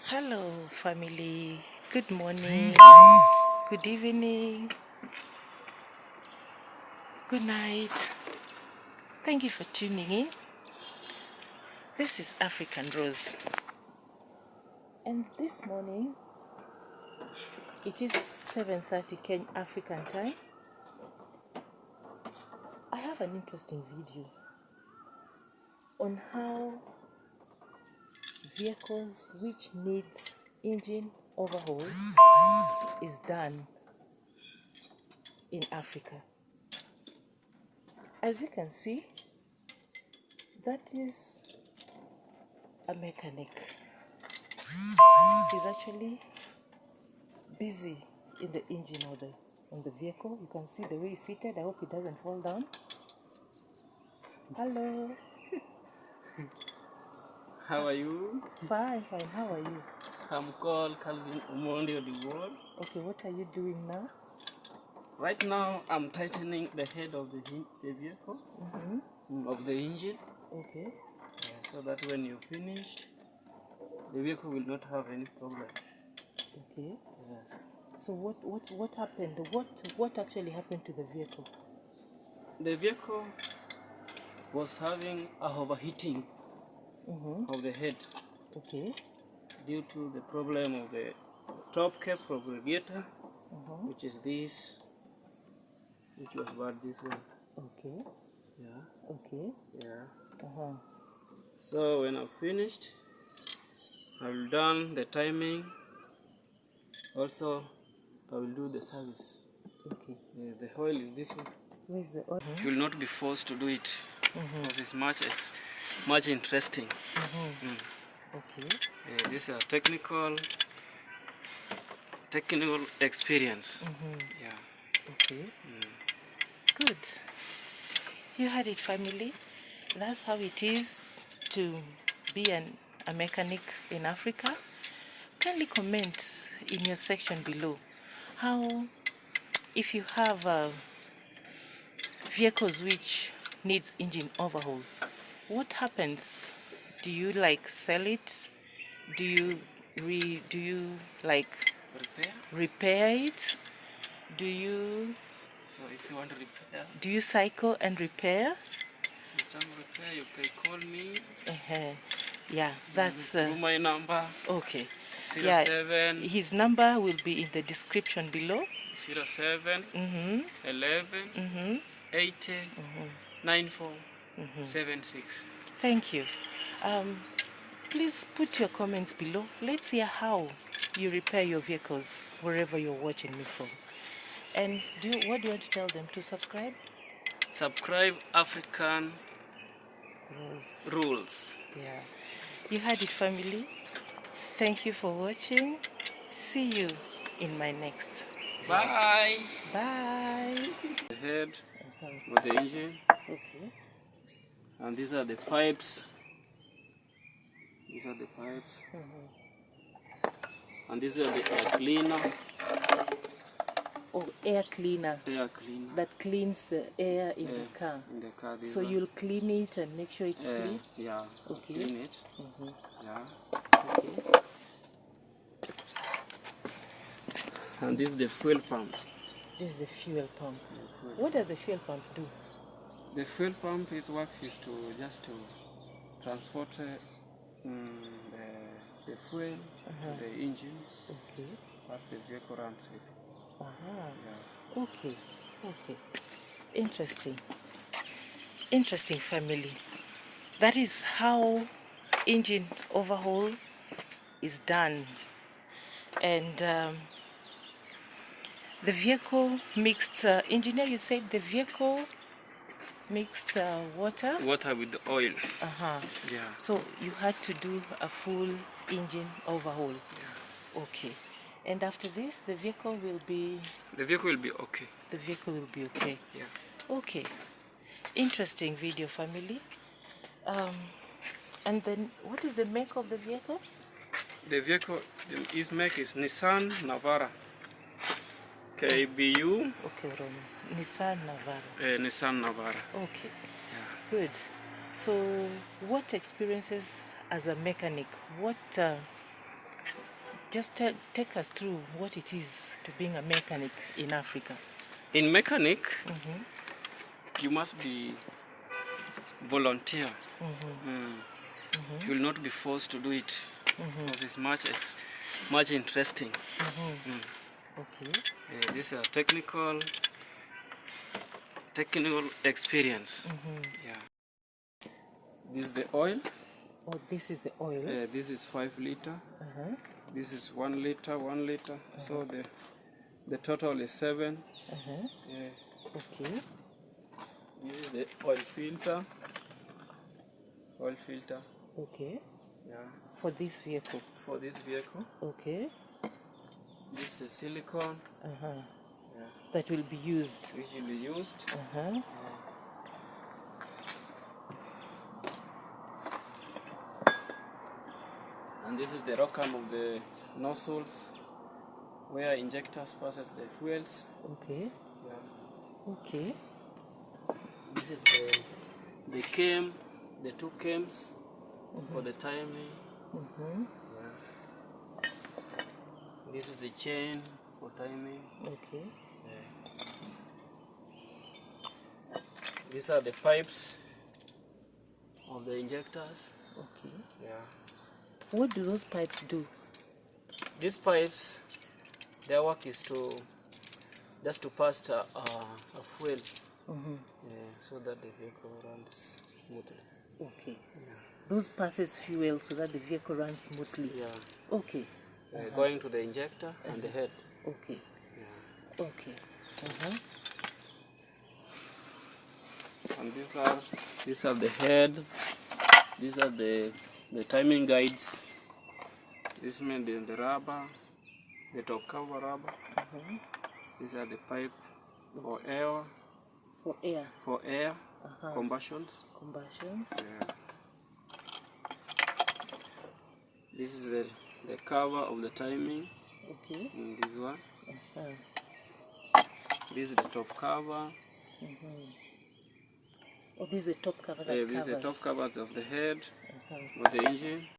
Hello family, good morning, good evening, good night. Thank you for tuning in. This is African Rose, and this morning it is 7:30 Kenya African time. I have an interesting video on how vehicles which needs engine overhaul is done in Africa. As you can see, that is a mechanic. He's actually busy in the engine or on the vehicle. You can see the way he's seated. I hope he doesn't fall down. Hello. How are you? Fine. How are you? I'm called Calvin Umondi of the world. Okay, what are you doing now? Right now, I'm tightening the head of the vehicle, of the engine. Okay. So that when you're finished, the vehicle will not have any problem. Okay. Yes. So what happened? What actually happened to the vehicle? The vehicle was having a overheating of the head. Okay. Due to the problem of the top cap of the radiator, which is this, which was bad this one. Okay. Yeah. Okay. Yeah. So when I've finished, I've done the timing. Also, I will do the service. Okay. The oil is this one. Where's the oil? You will not be forced to do it because it's much interesting. Okay. This is a technical experience. Yeah. Okay. Good. You had it, family. That's how it is to be a mechanic in Africa. Kindly comment in your section below how, if you have vehicles which needs engine overhaul, what happens? Do you sell it? Do you repair it? Do you So if you want to repair, cycle and repair? you can call me. Yeah, that's through my number. okay. 07. Yeah, his number will be in the description below. 07 11 80 94 76. Thank you. Please put your comments below. Let's hear how you repair your vehicles wherever you're watching me from. And what do you want to tell them? To subscribe? Subscribe African Rules. Yeah. You had it, family. Thank you for watching. See you in my next. Bye. Bye. The head of the engine. Okay. And these are the pipes. These are the pipes. And these are the air cleaner. Oh, air cleaner. Air cleaner. That cleans the air in the car. In the car. So you'll clean it and make sure it's clean? Yeah. Okay. Clean it. Yeah. Okay. And this is the fuel pump. This is the fuel pump. What does the fuel pump do? The fuel pump is to transport the fuel to the engines. Okay. What the vehicle runs with. Yeah. Okay. Interesting family. That is how engine overhaul is done. And the vehicle mixed, engineer, you said the vehicle mixed water? Water with the oil. Yeah. So you had to do a full engine overhaul. Yeah. Okay. And after this, the vehicle will be... The vehicle will be okay. The vehicle will be okay. Yeah. Okay. Interesting video, family. And then, what is the make of the vehicle? The vehicle, his make is Nissan Navara. KBU. Okay, Roman. Nissan Navara. Nissan Navara. Okay. Yeah. Good. So, what experiences as a mechanic? just take us through what it is to being a mechanic in Africa. In mechanic, you must be volunteer. You will not be forced to do it because it's much interesting. Okay. This is a technical experience. Yeah. This is the oil. Oh, this is the oil. This is 5 liter. This is 1 liter, 1 liter. So the total is 7. Yeah. Okay. This is the oil filter. Oil filter. Okay. Yeah. For this vehicle. For this vehicle. Okay. This is the silicone. Yeah. That will be used. Which will be used. And this is the rock arm of the nozzles where injectors passes the fuels. Okay. Yeah. Okay. This is the cam, the 2 cams for the timing. Yeah. This is the chain for timing. Okay. Yeah. These are the pipes of the injectors. Okay. Yeah. What do those pipes do? These pipes, their work is just to pass a fuel, so that the vehicle runs smoothly. Okay. Yeah. Those passes fuel so that the vehicle runs smoothly. Yeah. Okay. Going to the injector and the head. Okay. Yeah. Okay. And these are the head. These are the timing guides. This means the rubber, the top cover rubber. These are the pipe for air. For air. For air. Combustions. Combustions. Yeah. This is the cover of the timing. Okay. In this one. This is the top cover. Oh, this is the top cover that This is the top covers of the head of the engine.